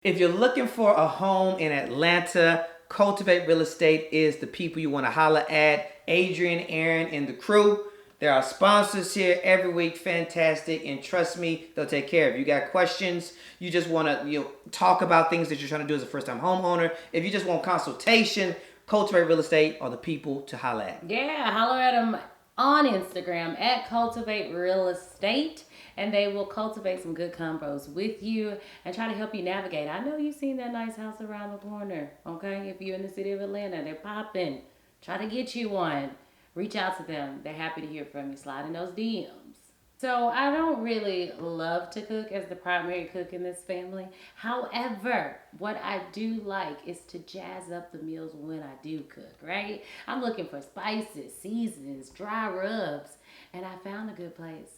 If you're looking for a home in Atlanta, Cultivate Real Estate is the people you want to holler at. Adrian, Aaron, and the crew. There are sponsors here every week, fantastic, and trust me, they'll take care of you. You got questions, you just want to talk about things that you're trying to do as a first-time homeowner. If you just want consultation, Cultivate Real Estate are the people to holler at. Yeah, holler at them on Instagram at Cultivate Real Estate. And they will cultivate some good combos with you and try to help you navigate. I know you've seen that nice house around the corner, okay? If you're in the city of Atlanta, they're popping. Try to get you one. Reach out to them. They're happy to hear from you. Slide in those DMs. So I don't really love to cook as the primary cook in this family. However, what I do like is to jazz up the meals when I do cook, right? I'm looking for spices, seasonings, dry rubs, and I found a good place.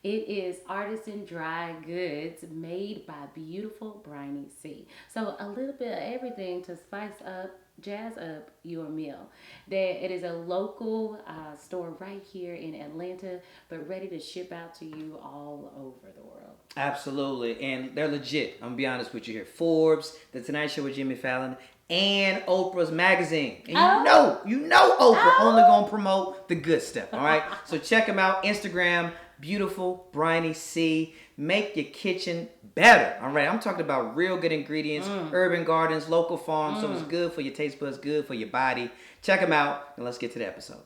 It is Artisan Dry Goods made by beautiful Briny C. So a little bit of everything to spice up, jazz up your meal. It is a local store right here in Atlanta, but ready to ship out to you all over the world. Absolutely, and they're legit. I'm gonna be honest with you here. Forbes, The Tonight Show with Jimmy Fallon, and Oprah's magazine. And you know Oprah only gonna promote the good stuff, all right? So check them out, Instagram, beautiful Briny C. Make your kitchen better, all right? I'm talking about real good ingredients, urban gardens, local farms, so it's good for your taste buds, good for your body. Check them out, and let's get to the episode.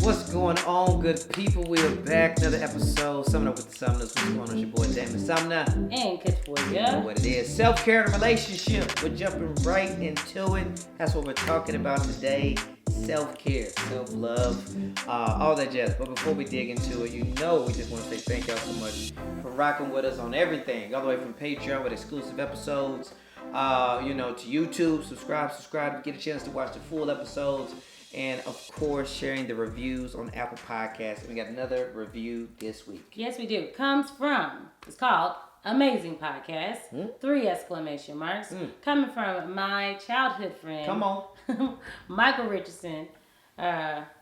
What's going on, good people? We are back, another episode. Summoner with the Summoners. What's going on? It's your boy Damon Sumner. And Katoya. What it is, self-care and relationship. We're jumping right into it. That's what we're talking about today. Self-care, self-love, all that jazz. But before we dig into it, we just want to say thank y'all so much for rocking with us on everything, all the way from Patreon with exclusive episodes, to YouTube. Subscribe, get a chance to watch the full episodes. And of course, sharing the reviews on Apple Podcasts. And we got another review this week. Yes, we do. It's called Amazing Podcast. 3 exclamation marks. Coming from my childhood friend. Come on. Michael Richardson, 05,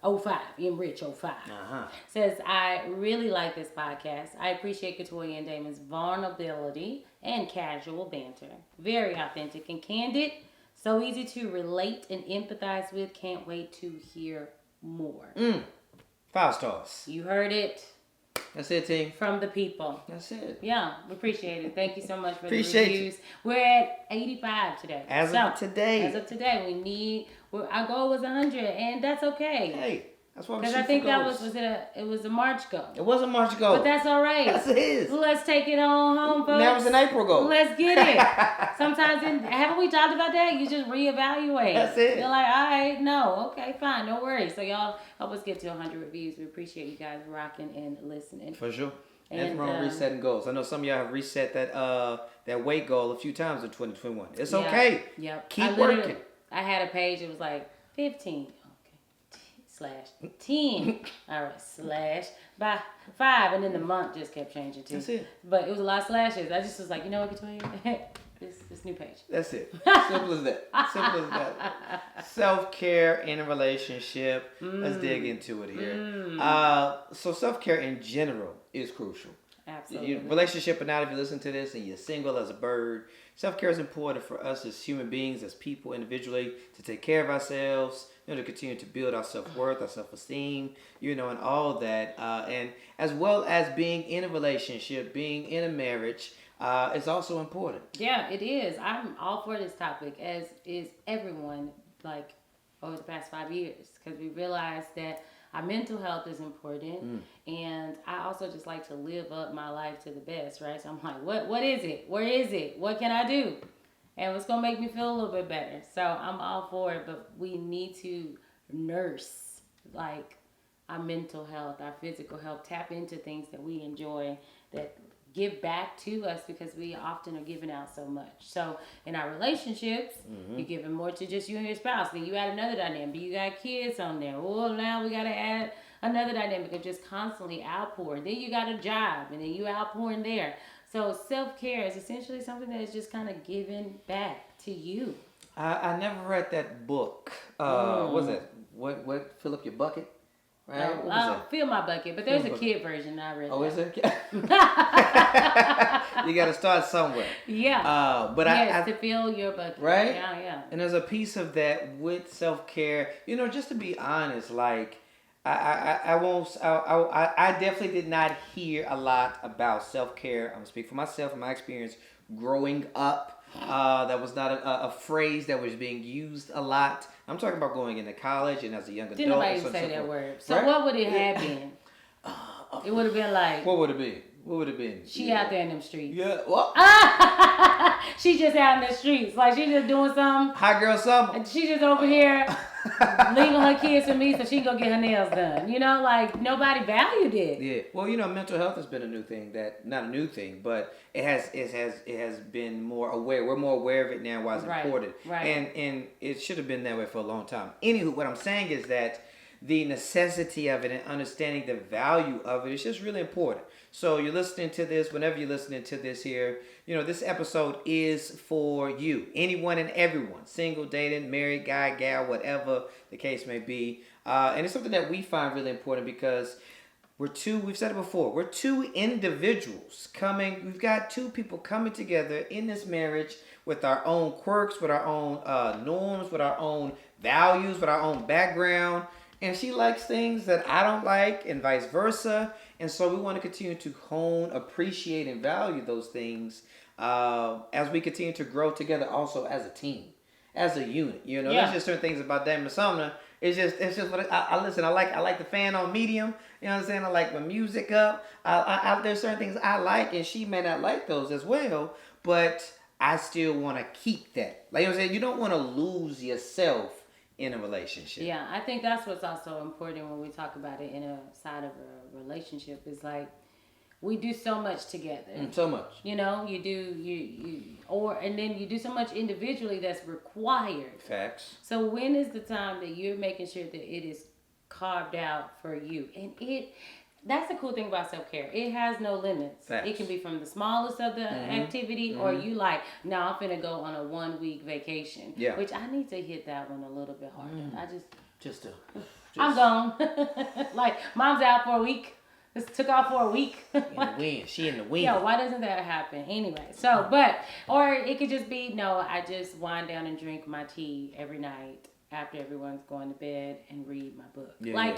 M Rich 05. Says, I really like this podcast. I appreciate Katoya and Damon's vulnerability and casual banter. Very authentic and candid. So easy to relate and empathize with. Can't wait to hear more. 5 stars. You heard it. That's it, team. From the people. That's it. Yeah, we appreciate it. Thank you so much for the reviews. We're at 85 today. As of today, our goal was 100, and that's okay. Hey, that's what I'm Because I think it was a March goal. It was a March goal. But that's all right. Yes, it is. Let's take it on home, folks. That was an April goal. Let's get it. Sometimes, haven't we talked about that? You just reevaluate. That's it. You're like, all right, no, okay, fine, no worries. So y'all help us get to 100 reviews. We appreciate you guys rocking and listening. For sure. And from resetting goals. I know some of y'all have reset that weight goal a few times in 2021. It's okay. Yep. Keep working. I had a page. It was like 15. /10. All right, /by 5, and then the month just kept changing too. That's it. But it was a lot of slashes. I just was like, you know what, Katoya? this new page. That's it. Simple as that. Simple as that. Self-care in a relationship. Let's dig into it here. So self-care in general is crucial. Absolutely. Your relationship or not, if you listen to this and you're single as a bird, self-care is important for us as human beings, as people individually, to take care of ourselves, to continue to build our self-worth, our self-esteem, and all that. And as well as being in a relationship, being in a marriage, it's also important. Yeah, it is. I'm all for this topic, as is everyone, over the past 5 years, because we realized that our mental health is important, and I also just like to live up my life to the best, right? So I'm like, what is it? Where is it? What can I do? And what's going to make me feel a little bit better? So I'm all for it, but we need to nurse, our mental health, our physical health, tap into things that we enjoy, that give back to us, because we often are giving out so much. So in our relationships, you're giving more to just you and your spouse. Then you add another dynamic. You got kids on there. Well, now we got to add another dynamic of just constantly outpouring. Then you got a job, and then you outpouring there. So self-care is essentially something that is just kind of giving back to you. I never read that book. What was it? what fill up your bucket, right? Oh, What was I'll that? fill my bucket, but there's a Fill my kid version. I read Oh, that. is it? You got to start somewhere. Yeah. But yes, to fill your bucket. right? Yeah. And there's a piece of that with self care. You know, just to be honest, like I won't. I definitely did not hear a lot about self care. I'm gonna speak for myself and my experience growing up. That was not a phrase that was being used a lot. I'm talking about going into college and as a young adult. Didn't nobody and even so say that forth. word. So Right? what would it have been? It would have been like, What would it be? What would it be? she out there in them streets. Yeah. Well, She just out in the streets. Like, she just doing something. hot girl summer. And she just over here leaving her kids for me so she can go get her nails done. You know, like, nobody valued it. Yeah. Well, you know, mental health has been a new thing. That not a new thing, but it has been more aware. We're more aware of it now. Why it's Right, important. right. And it should have been that way for a long time. Anywho, what I'm saying is that the necessity of it and understanding the value of it is just really important. So you're listening to this, whenever you're listening to this here, you know, this episode is for you. Anyone and everyone. Single, dating, married, guy, gal, whatever the case may be. And it's something that we find really important because we've said it before, we're two individuals we've got two people coming together in this marriage with our own quirks, with our own norms, with our own values, with our own background. And she likes things that I don't like and vice versa. And so we want to continue to hone, appreciate, and value those things as we continue to grow together also as a team, as a unit. You know, there's just certain things about Damon Sumner. It's just what I listen. I like the fan on medium. You know what I'm saying? I like my music up. There's certain things I like, and she may not like those as well. But I still want to keep that. Like you know what I'm saying, you don't want to lose yourself in a relationship. Yeah, I think that's what's also important when we talk about it in a side of a relationship is like we do so much together. So much. You know, you then you do so much individually that's required. Facts. So when is the time that you're making sure that it is carved out for you? And that's the cool thing about self-care. It has no limits. Facts. It can be from the smallest of the activity or you like, no, I'm finna go on a 1 week vacation. Yeah. Which I need to hit that one a little bit harder. I'm gone. Like, mom's out for a week. This took off for a week. In the wind. She in the wind. Yeah, why doesn't that happen? Anyway, or it could just be, no, I just wind down and drink my tea every night after everyone's going to bed and read my book. Yeah.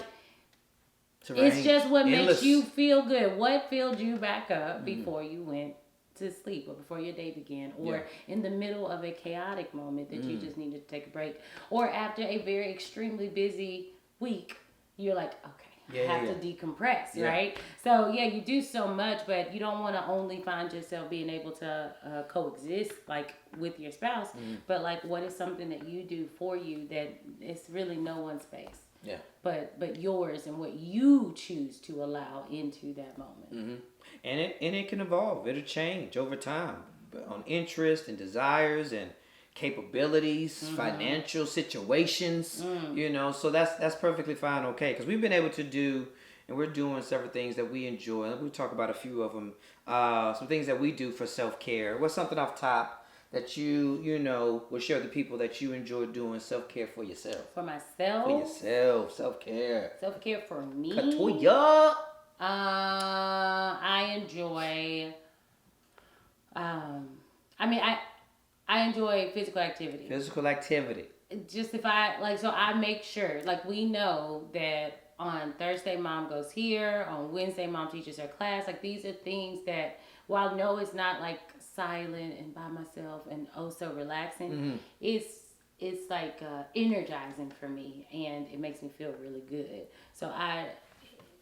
It's just what Endless. makes you feel good. What filled you back up before you went to sleep or before your day began or in the middle of a chaotic moment that you just needed to take a break or after a very extremely busy week, you're like, okay, I have to decompress, right? So, you do so much, but you don't want to only find yourself being able to coexist, like, with your spouse, but, like, what is something that you do for you that it's really no one's space? Yeah. But yours and what you choose to allow into that moment. Mm-hmm. And it can evolve. It'll change over time on interest and desires and capabilities, financial situations, you know, so that's perfectly fine. Okay. Cause we've been able to do, and we're doing several things that we enjoy. And we'll talk about a few of them. Some things that we do for self-care. What's something off top that you know will share with the people that you enjoy doing self-care for yourself? For myself? For yourself, self-care. Self-care for me? Katoya. I enjoy, I enjoy physical activity. Physical activity. Just if I make sure, like we know that on Thursday mom goes here, on Wednesday mom teaches her class. Like these are things that, while no, it's not like silent and by myself and oh so relaxing, it's like energizing for me and it makes me feel really good. So I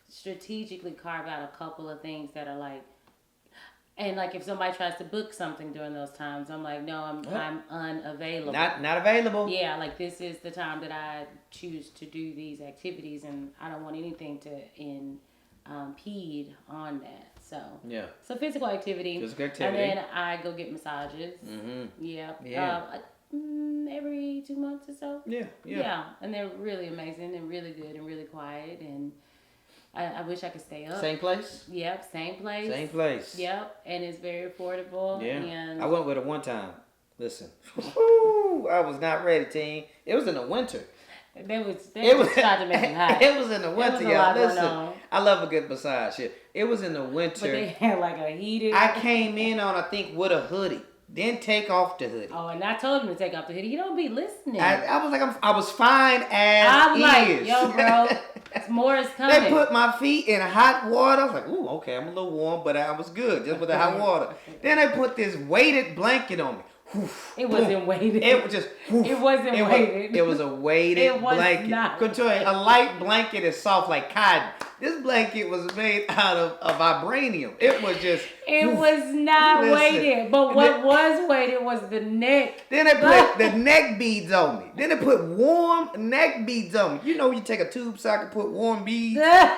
strategically carve out a couple of things that are like, and like if somebody tries to book something during those times, I'm like, no, I'm unavailable. Not available. Yeah, like this is the time that I choose to do these activities, and I don't want anything to impede on that. So physical activity. Physical activity. And then I go get massages. Yeah. Every 2 months or so. Yeah, and they're really amazing and really good and really quiet and. I wish I could stay up. Same place? Yep, same place. Same place. Yep, and it's very affordable. Yeah. And I went with it one time. Listen. I was not ready, team. It was in the winter. They It was tried to make it hot. It was in the winter, was a y'all. lot going Listen, on. I love a good massage. Shit. It was in the But winter. they had like a heated. I came in on, I think, with a hoodie. Then take off the hoodie. Oh, and I told him to take off the hoodie. He don't be listening. I was like, I was fine as I'm like, is. yo, bro, more is coming. They put my feet in hot water. I was like, ooh, okay, I'm a little warm, but I was good just with the hot water. Then they put this weighted blanket on me. It wasn't weighted. It was just. It wasn't weighted. It was a weighted It was blanket. not. Could tell you, a light blanket is soft like cotton. This blanket was made out of a vibranium. It was just. It was not weighted. But what was weighted was the neck. Then they put the neck beads on me. Then they put warm neck beads on me. You know, you take a tube sock and put warm beads. And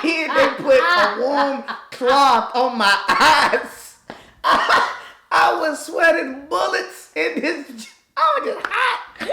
then they put a warm cloth on my eyes. I was sweating bullets in this. I was just hot.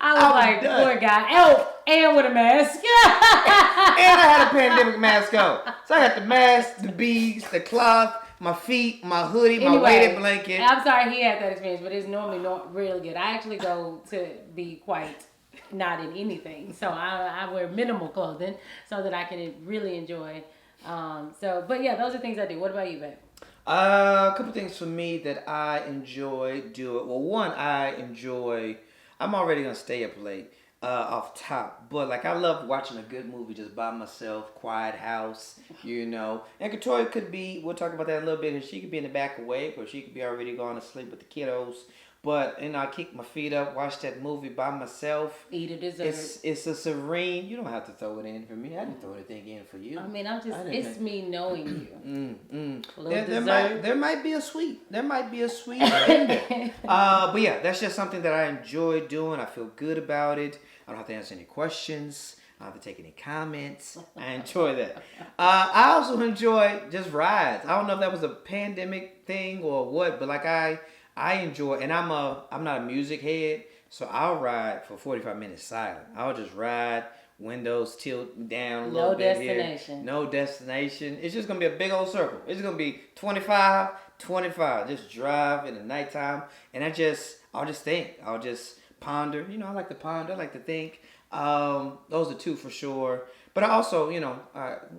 I was like, done. poor guy. Oh, and with a mask. And I had a pandemic mask on. So I had the mask, the beads, the cloth, my feet, my hoodie, my weighted blanket. I'm sorry he had that experience, but it's normally not really good. I actually go to be quite not in anything. So I wear minimal clothing so that I can really enjoy. But yeah, those are things I do. What about you, babe? A couple things for me that I enjoy doing. Well, one, I'm already gonna stay up late off top, but like I love watching a good movie just by myself, quiet house, you know. And Katoya could be, we'll talk about that in a little bit, and she could be in the back awake, or she could be already going to sleep with the kiddos. But I kick my feet up, watch that movie by myself. Eat a dessert. It's a serene. You don't have to throw it in for me. I didn't throw anything in for you. I mean, it's me knowing you. A little There might be a sweet. There might be a sweet in there. But yeah, that's just something that I enjoy doing. I feel good about it. I don't have to answer any questions. I don't have to take any comments. I enjoy that. I also enjoy just rides. I don't know if that was a pandemic thing or what, but like I enjoy, and I'm not a music head, so I'll ride for 45 minutes silent. I'll just ride, windows tilt down a little bit here. No destination. It's just gonna be a big old circle. It's gonna be 25, 25. Just drive in the nighttime, and I'll just think. I'll just ponder. You know, I like to ponder. I like to think. Those are two for sure. But I also,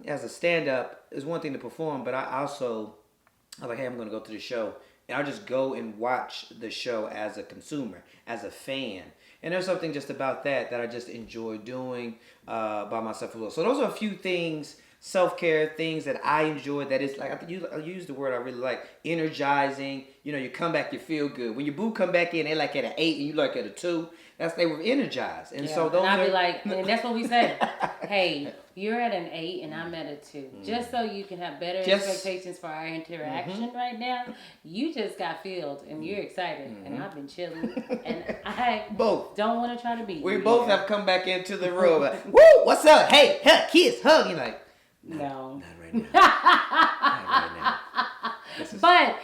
as a stand-up, it's one thing to perform, but I was like, hey, I'm gonna go to the show. And I'll just go and watch the show as a consumer, as a fan. And there's something just about that I just enjoy doing by myself as well. So those are a few things, self-care things that I enjoy. That is like, I use the word I really like, energizing. You know, you come back, you feel good. When your boo come back in, they like at an 8 and you like at a 2. They were energized. And so those and I'll be like, and that's what we say. Hey, you're at an 8 and I'm at a 2. Just so you can have better expectations for our interaction right now. You just got filled and you're excited. And I've been chilling. And I both don't want to try to be. We both have come back into the room. Like, woo, what's up? Hey, kiss, hug. You're like, no. Not right now. Not right now. But,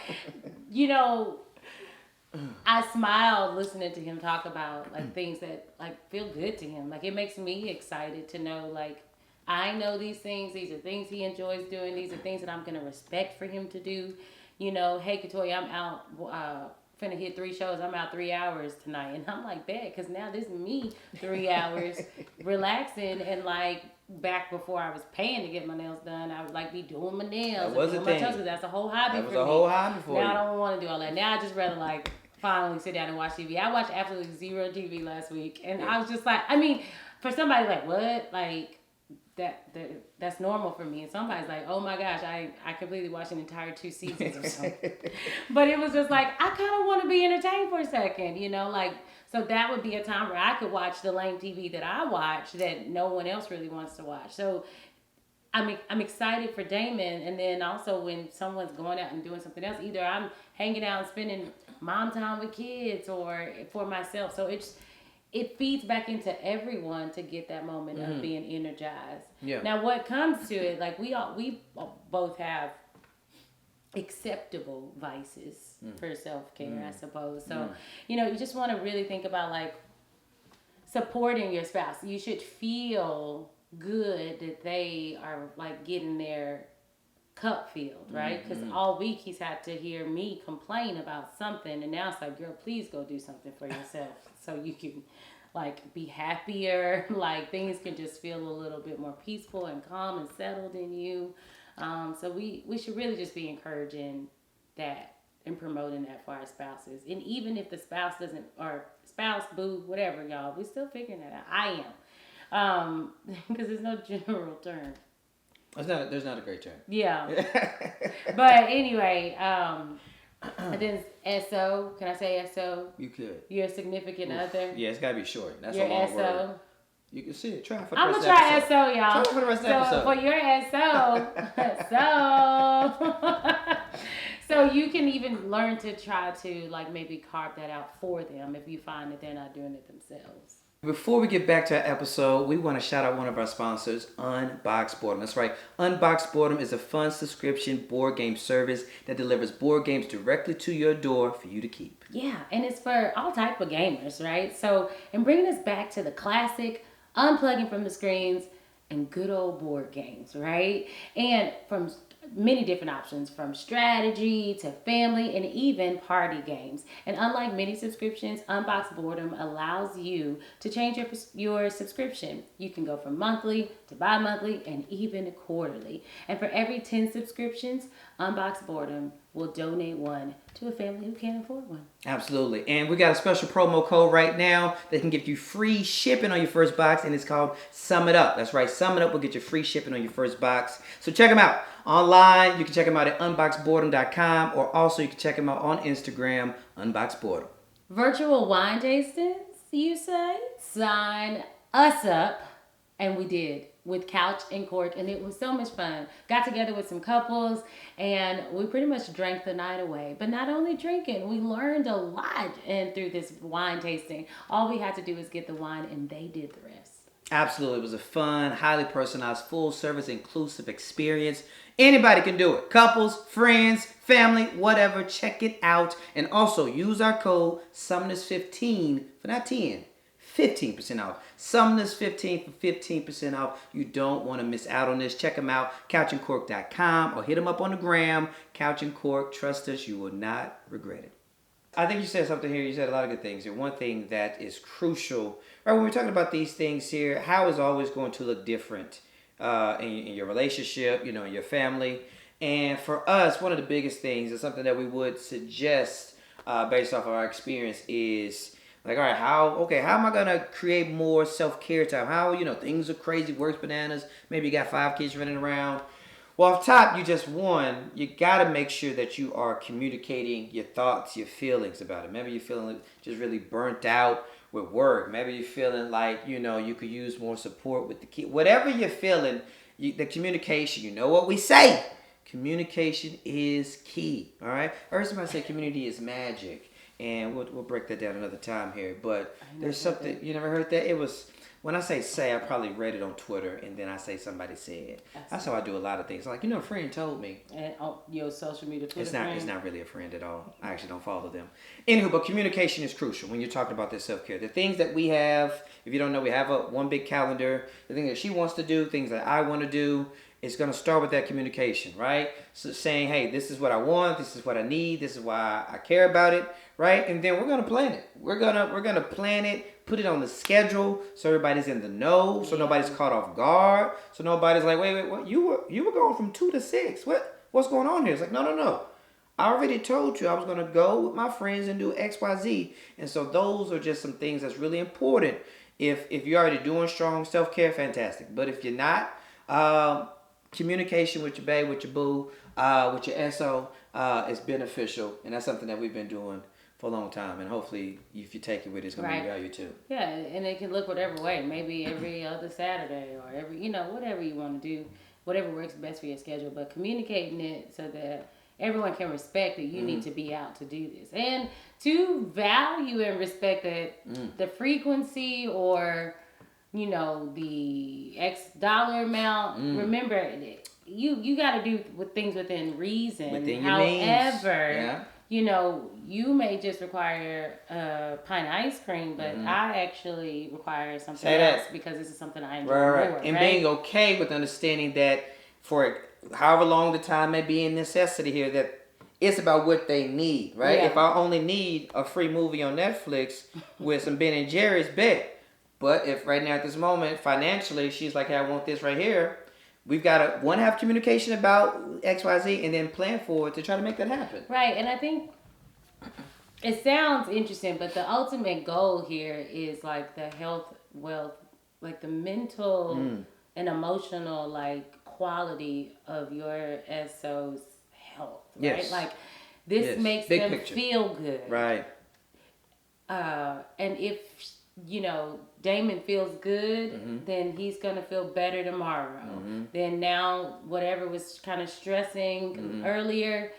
I smiled listening to him talk about like things that like feel good to him. Like it makes me excited to know like I know these things. These are things he enjoys doing. These are things that I'm gonna respect for him to do. Hey Katoya, I'm out finna hit 3 shows. I'm out 3 hours tonight, and I'm like bet because now this is me 3 hours relaxing and like. Back before I was paying to get my nails done, I would like be doing my nails. That was a thing. That's a whole hobby for me. That was a whole hobby for you. Now I don't want to do all that. Now I just rather like finally sit down and watch TV. I watched absolutely zero TV last week, and I was just like, I mean, for somebody like what, like that's normal for me, and somebody's like, oh my gosh, I completely watched an entire 2 seasons or something. But it was just like I kind of want to be entertained for a second, like. So that would be a time where I could watch the lame TV that I watch that no one else really wants to watch. So I'm excited for Damon, and then also when someone's going out and doing something else, either I'm hanging out and spending mom time with kids or for myself. So it feeds back into everyone to get that moment of being energized. Yeah. Now what comes to it, like we both have acceptable vices for self-care, I suppose. So, you just want to really think about like supporting your spouse. You should feel good that they are like getting their cup filled, right? Because all week he's had to hear me complain about something, and now it's like, girl, please go do something for yourself so you can like be happier. Like things can just feel a little bit more peaceful and calm and settled in you. So we should really just be encouraging that and promoting that for our spouses. And even if the spouse doesn't, or spouse, boo, whatever, y'all, we still figuring that out. I am. Because there's no general term. There's not a great term. Yeah. But anyway, and then SO, can I say SO? You could. Your significant other. Yeah, it's gotta be short. That's your a long SO. word. You can see it. Try it for the I'm rest gonna of the try episode. SO, y'all. Try it for the rest of the episode. For your SO. So you can even learn to try to like maybe carve that out for them if you find that they're not doing it themselves. Before we get back to our episode, we want to shout out one of our sponsors, Unbox Boredom. That's right. Unbox Boredom is a fun subscription board game service that delivers board games directly to your door for you to keep. Yeah, and it's for all type of gamers, right? So, and bringing us back to the classic, unplugging from the screens and good old board games, right? And from many different options, from strategy to family and even party games. And unlike many subscriptions, Unbox Boredom allows you to change your subscription. You can go from monthly to bi-monthly and even quarterly. And for every 10 subscriptions, Unbox Boredom will donate one to a family who can't afford one. Absolutely. And we got a special promo code right now that can give you free shipping on your first box, and it's called Sum It Up. That's right. Sum It Up will get you free shipping on your first box. So check them out. Online, you can check them out at unboxboredom.com, or also you can check them out on Instagram, unboxboredom. Virtual wine tastings, you say? Sign us up. And we did, with Couch and Cork, and it was so much fun. Got together with some couples, and we pretty much drank the night away. But not only drinking, we learned a lot through this wine tasting. All we had to do was get the wine, and they did the rest. Absolutely. It was a fun, highly personalized, full-service, inclusive experience. Anybody can do it. Couples, friends, family, whatever. Check it out. And also use our code Sumnus15 for not 10, 15% off. Sumnus15 for 15% off. You don't want to miss out on this. Check them out, couchandcork.com, or hit them up on the gram. Couch and Cork. Trust us, you will not regret it. I think you said something here. You said a lot of good things here. One thing that is crucial, right, when we're talking about these things here, how is always going to look different in your relationship, in your family. And for us, one of the biggest things is something that we would suggest based off of our experience is like, all right, how am I going to create more self-care time? How, things are crazy, works bananas. Maybe you got 5 kids running around. Well, off top, you got to make sure that you are communicating your thoughts, your feelings about it. Maybe you're feeling just really burnt out with work. Maybe you're feeling like, you could use more support with the kid. Whatever you're feeling, the communication, you know what we say. Communication is key, all right? I heard somebody say community is magic, and we'll break that down another time here. But there's something, you never heard that? It was... When I say, I probably read it on Twitter, and then I say somebody said. That's how I do a lot of things. Like, a friend told me. And your social media Twitter It's not really a friend at all. I actually don't follow them. Anywho, but communication is crucial when you're talking about this self-care. The things that we have, if you don't know, we have one big calendar. The thing that she wants to do, things that I want to do. It's going to start with that communication, right? So saying, hey, this is what I want. This is what I need. This is why I care about it, right? And then we're going to plan it. We're gonna plan it, put it on the schedule so everybody's in the know, so nobody's caught off guard, so nobody's like, wait, what? You were going from 2 to 6. What's going on here? It's like, no. I already told you I was going to go with my friends and do X, Y, Z. And so those are just some things that's really important. If you're already doing strong self-care, fantastic. But if you're not, communication with your babe, with your boo, with your SO is beneficial, and that's something that we've been doing for a long time, and hopefully if you take it with it, it's going to be value too. Yeah, and it can look whatever way, maybe every other Saturday or every, whatever you want to do, whatever works best for your schedule, but communicating it so that everyone can respect that you need to be out to do this, and to value and respect that the frequency or the X dollar amount. Remember, you got to do with things within reason. Within your However, you may just require a pint of ice cream, but I actually require something else because this is something I enjoy more. Right? And being okay with understanding that for however long the time may be in necessity here, that it's about what they need, right? Yeah. If I only need a free movie on Netflix with some Ben and Jerry's, bet. But if right now at this moment, financially, she's like, hey, I want this right here, we've got to, one, have communication about XYZ and then plan for it to try to make that happen. Right. And I think it sounds interesting, but the ultimate goal here is like the health, wealth, like the mental and emotional like quality of your SO's health, right? Yes. Like this makes Big them picture. feel good. Right. And if Damon feels good, then he's gonna feel better tomorrow. Then now whatever was kind of stressing earlier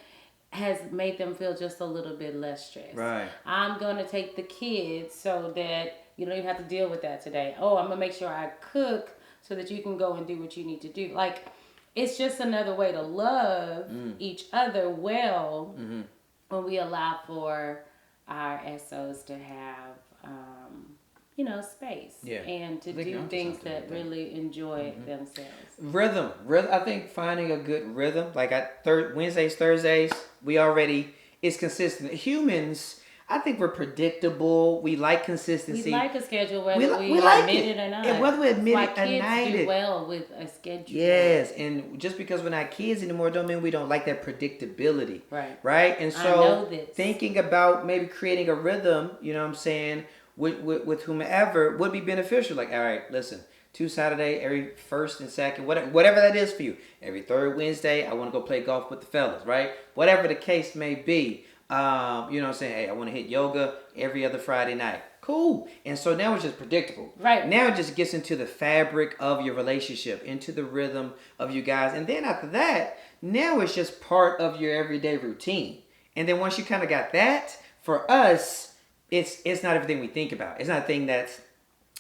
has made them feel just a little bit less stressed. Right. I'm gonna take the kids so that you don't even have to deal with that today. Oh, I'm gonna make sure I cook so that you can go and do what you need to do. Like, it's just another way to love each other well when we allow for our SOs to have space and to do things that really enjoy themselves. Rhythm. I think finding a good rhythm, like at Wednesdays, Thursdays, it's consistent. Humans, I think we're predictable. We like consistency. We like a schedule, whether we like admit it or not. And whether we admit it or kids not. do well with a schedule. Yes, and just because we're not kids anymore don't mean we don't like that predictability. Right. Right? And I know so this. thinking about maybe creating a rhythm, you know what I'm saying, with whomever would be beneficial. Like, all right, listen, 2 Saturday, every first and second, whatever that is for you. Every third Wednesday, I want to go play golf with the fellas, right? Whatever the case may be. You know what I'm saying? Hey, I want to hit yoga every other Friday night. Cool. And so now it's just predictable. Right. Now it just gets into the fabric of your relationship, into the rhythm of you guys. And then after that, now it's just part of your everyday routine. And then once you kind of got that, for us, it's not everything we think about. It's not a thing that's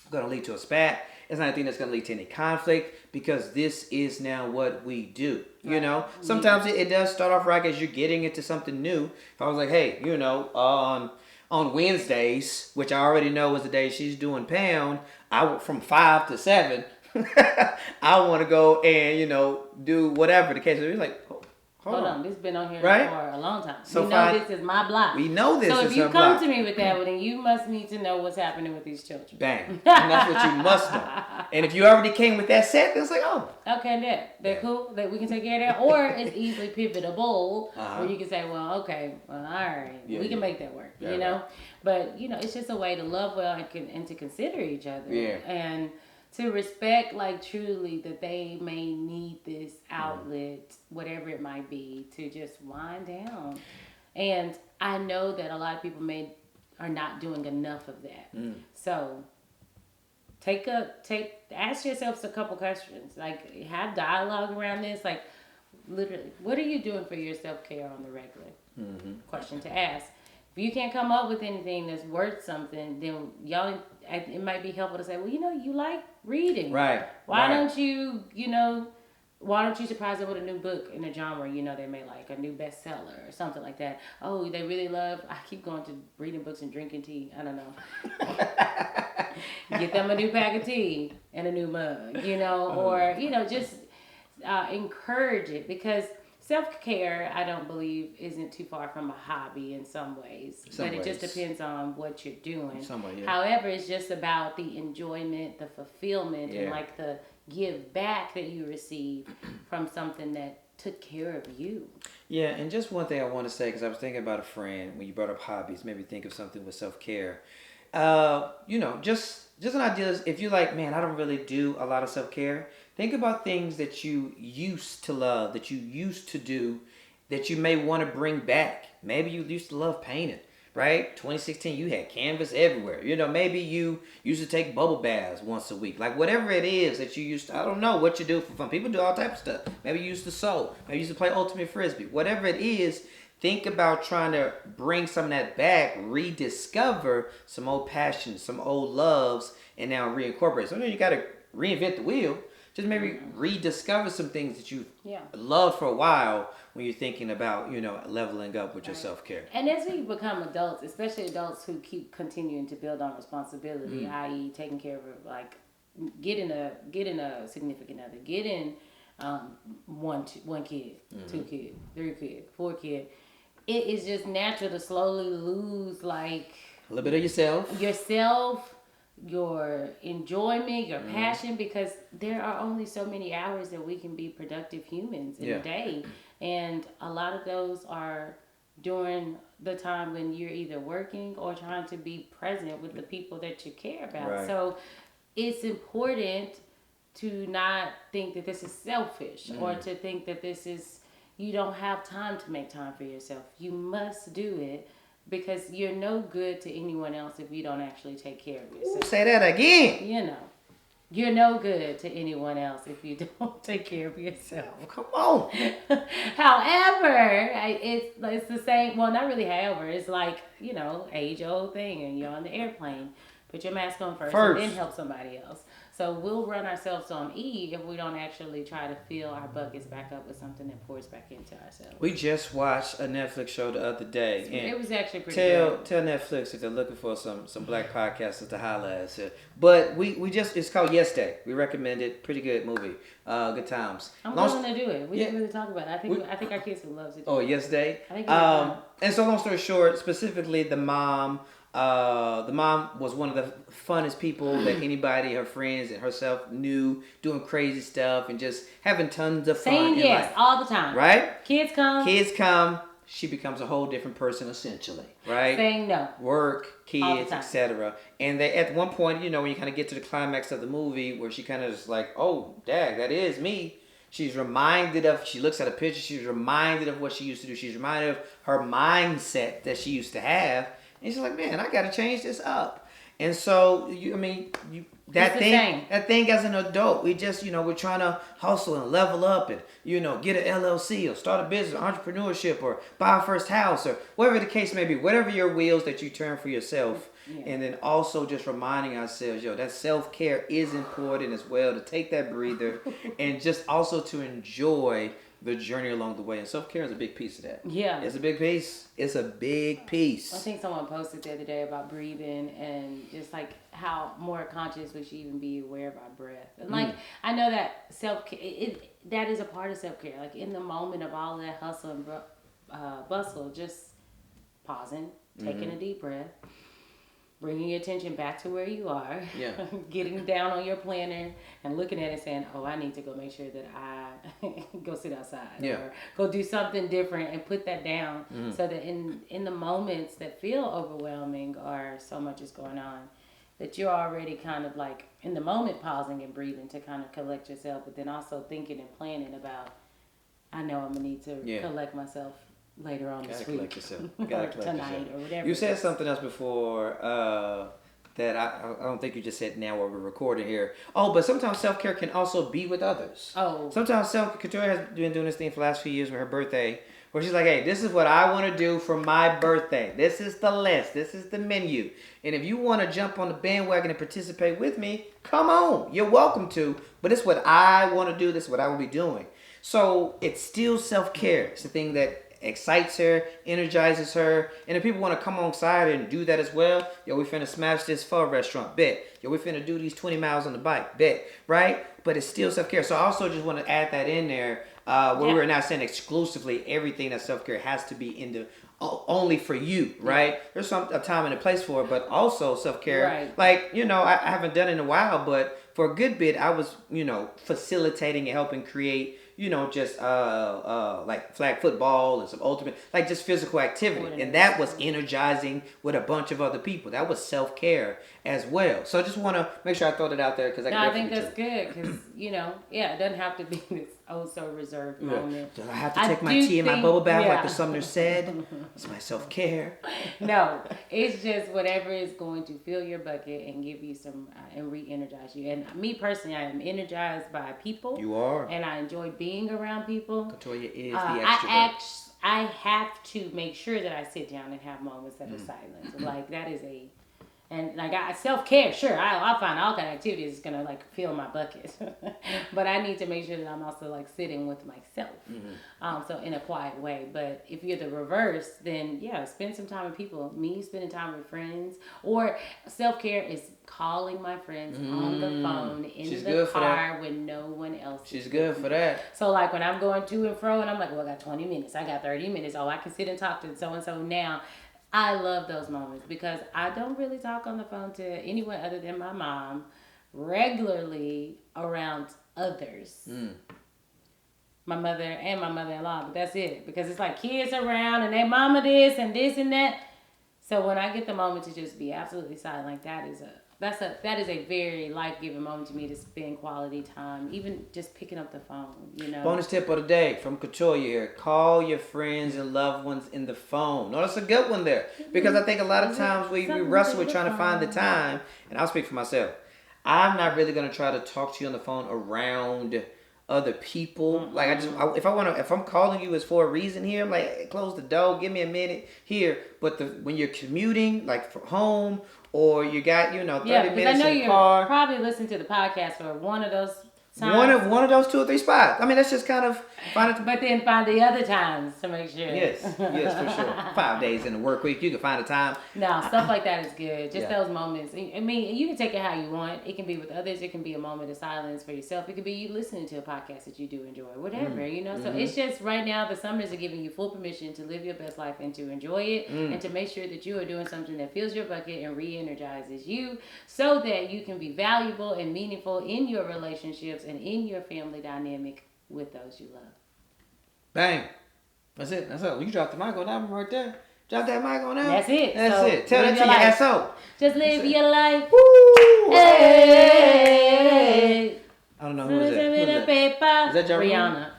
going to lead to a spat. It's not a thing that's going to lead to any conflict because this is now what we do. You know, sometimes it does start off right as you're getting into something new. If I was like, hey, on Wednesdays, which I already know is the day she's doing pound, from 5 to 7, I want to go and, do whatever the case is. It's like, hold on. This has been on here Right? for a long time. So this is my block. We know this So is if you her come block. to me with that, well, then you must need to know what's happening with these children. Bang. And that's what you must know. And if you already came with that set, then it's like, oh. Okay, they're cool. That we can take care of that. Or it's easily pivotable where you can say, well, okay, all right. We can make that work, you know? Right. But, it's just a way to love well and to consider each other. Yeah. And to respect, like, truly that they may need this outlet, whatever it might be, to just wind down. And I know that a lot of people are not doing enough of that. So ask yourselves a couple questions. Like, have dialogue around this. Like, literally, what are you doing for your self-care on the regular? Question to ask. If you can't come up with anything that's worth something, then it might be helpful to say, well, you like reading. Right. Why don't you surprise them with a new book in a genre, they may like, a new bestseller or something like that. Oh, they really love, I keep going to reading books and drinking tea. I don't know. Get them a new pack of tea and a new mug, or, just encourage it because self-care, I don't believe, isn't too far from a hobby in some ways. It just depends on what you're doing. However, it's just about the enjoyment, the fulfillment, and like the give back that you receive from something that took care of you. Yeah, and just one thing I want to say, because I was thinking about a friend, when you brought up hobbies, made me think of something with self-care. Just an idea is if you're like, man, I don't really do a lot of self-care, think about things that you used to love, that you used to do, that you may want to bring back. Maybe you used to love painting, right? 2016, you had canvas everywhere. Maybe you used to take bubble baths once a week. Like whatever it is that you used to, I don't know what you do for fun. People do all types of stuff. Maybe you used to sew. Maybe you used to play ultimate frisbee. Whatever it is, think about trying to bring some of that back, rediscover some old passions, some old loves, and now reincorporate. So you got to reinvent the wheel. Just maybe rediscover some things that you've loved for a while when you're thinking about, leveling up with your self-care. And as we become adults, especially adults who keep continuing to build on responsibility, i.e. taking care of, like, getting a significant other, getting one kid, 2 kids, 3 kids, 4 kids, it is just natural to slowly lose, like, a little bit of yourself, your enjoyment, your passion, because there are only so many hours that we can be productive humans in a day. And a lot of those are during the time when you're either working or trying to be present with the people that you care about. Right. So it's important to not think that this is selfish or to think that this is, you don't have time to make time for yourself. You must do it, because you're no good to anyone else if you don't actually take care of yourself. Ooh, say that again. You know, you're no good to anyone else if you don't take care of yourself. Come on. However, it's the same. Well, not really. However, it's like, age-old thing, and you're on the airplane. Put your mask on first. And then help somebody else. So we'll run ourselves on E if we don't actually try to fill our buckets back up with something that pours back into ourselves. We just watched a Netflix show the other day. And it was actually pretty good. Tell Netflix if they're looking for some black podcasters to holler at. But it's called Yes Day. We recommend it. Pretty good movie. Good times. I'm willing to do it. We didn't really talk about it. I think our kids would love to do it. Oh, Yes Day? I think and so long story short, specifically the mom was one of the funnest people that anybody, her friends and herself, knew, doing crazy stuff and just having tons of fun. Saying yes life. All the time. Right? Kids come. She becomes a whole different person essentially. Right? Saying no. Work, kids, etc. And they, at one point, when you kind of get to the climax of the movie where she kind of is like, oh, dang, that is me. She looks at a picture, she's reminded of what she used to do. She's reminded of her mindset that she used to have. And she's like, man, I got to change this up. And so, that thing as an adult, we just, we're trying to hustle and level up and, get an LLC or start a business, entrepreneurship, or buy a first house, or whatever the case may be, whatever your wheels that you turn for yourself. Yeah. And then also just reminding ourselves, that self-care is important as well, to take that breather and just also to enjoy the journey along the way. And self-care is a big piece of that. Yeah. It's a big piece. It's a big piece. I think someone posted the other day about breathing and just like how more conscious we should even be aware of our breath. And like, I know that self-care, that is a part of self-care. Like in the moment of all that hustle and bustle, just pausing, taking a deep breath, bringing your attention back to where you are, getting down on your planner and looking at it saying, oh, I need to go make sure that I go sit outside or go do something different, and put that down so that in the moments that feel overwhelming or so much is going on, that you're already kind of like in the moment pausing and breathing to kind of collect yourself, but then also thinking and planning about, I know I'm going to need to collect myself later on this week, or tonight, or whatever. You said something else before that I don't think you just said now while we're recording here. Oh, but sometimes self-care can also be with others. Oh. Sometimes Victoria has been doing this thing for the last few years with her birthday, where she's like, hey, this is what I want to do for my birthday. This is the list. This is the menu. And if you want to jump on the bandwagon and participate with me, come on. You're welcome to. But it's what I want to do. This is what I will be doing. So it's still self-care. It's the thing that excites her, energizes her, and if people want to come alongside and do that as well, we finna smash this pho restaurant, bet. We finna do these 20 miles on the bike, bet, right? But it's still self-care. So I also just want to add that in there, where we're not saying exclusively everything that self-care has to be in the only for you, right? There's a time and a place for it, but also self-care. Right. Like, I haven't done it in a while, but for a good bit, I was, facilitating and helping create, just like flag football and some ultimate, like just physical activity. And that was energizing with a bunch of other people. That was self-care as well. So I just want to make sure I throw that out there, because I think that's good, because, it doesn't have to be this so reserved moment. Do I have to take my tea and my bubble bath like the Sumner said? It's my self-care. No, it's just whatever is going to fill your bucket and give you some, and re-energize you. And me personally, I am energized by people. You are. And I enjoy being around people. Latoya is the extrovert. I have to make sure that I sit down and have moments that are silent. Like that is and like self-care, sure, I'll find all kind of activities that's gonna like fill my bucket, but I need to make sure that I'm also like sitting with myself, so in a quiet way. But if you're the reverse, then spend some time with people. Me spending time with friends, or self-care is calling my friends on the phone in the car when no one else. She's good for that. So like when I'm going to and fro, and I'm like, well, I got 20 minutes, I got 30 minutes. Oh, I can sit and talk to so and so now. I love those moments because I don't really talk on the phone to anyone other than my mom regularly around others. My mother and my mother-in-law, but that's it. Because it's like kids around and they mama this and that. So when I get the moment to just be absolutely silent, like that is a very life-giving moment to me to spend quality time, even just picking up the phone, you know. Bonus tip of the day from Katoya here. Call your friends and loved ones in the phone. No, that's a good one there. Because I think a lot of times we wrestle with trying to find the time. And I'll speak for myself. I'm not really going to try to talk to you on the phone around other people. Like if I'm calling you, it's for a reason here. I'm like, hey, close the door, give me a minute here. But when you're commuting, like from home, or you got 30 minutes in the car. Yeah, because I know you're probably listening to the podcast or one of those times. One of those 2 or 3 spots. I mean, that's just kind of find it. But then find the other times to make sure. Yes, for sure. 5 days in the work week, you can find a time. No, stuff like that is good. Just those moments. I mean, you can take it how you want. It can be with others. It can be a moment of silence for yourself. It could be you listening to a podcast that you do enjoy. Whatever, So it's just right now the summers are giving you full permission to live your best life and to enjoy it and to make sure that you are doing something that fills your bucket and re-energizes you so that you can be valuable and meaningful in your relationships and in your family dynamic with those you love. Bang. That's it. You drop the mic on that one right there. Drop that mic on that. That's it. That's it. Tell that to your SO. Just live your life. Woo! Hey. I don't know who is that. Is that Rihanna.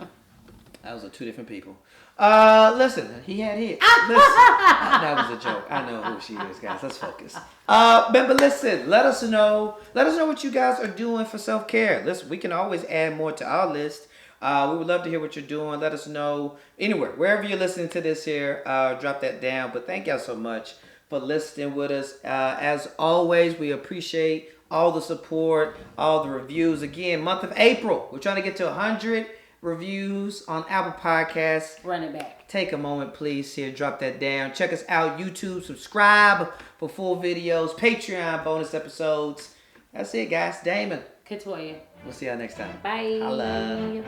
That was 2 different people. Listen, he had hits. That was a joke. I know who she is, guys. Let's focus. But listen, let us know what you guys are doing for self-care. Listen, we can always add more to our list. We would love to hear what you're doing. Let us know anywhere, wherever you're listening to this here. Drop that down. But thank y'all so much for listening with us. As always, we appreciate all the support, all the reviews. Again, month of April, we're trying to get to 100 reviews on Apple Podcasts. Run it back. Take a moment, please. Here, drop that down. Check us out, YouTube. Subscribe for full videos, Patreon bonus episodes. That's it, guys. Damon. Katoya. We'll see y'all next time. Bye. Holla.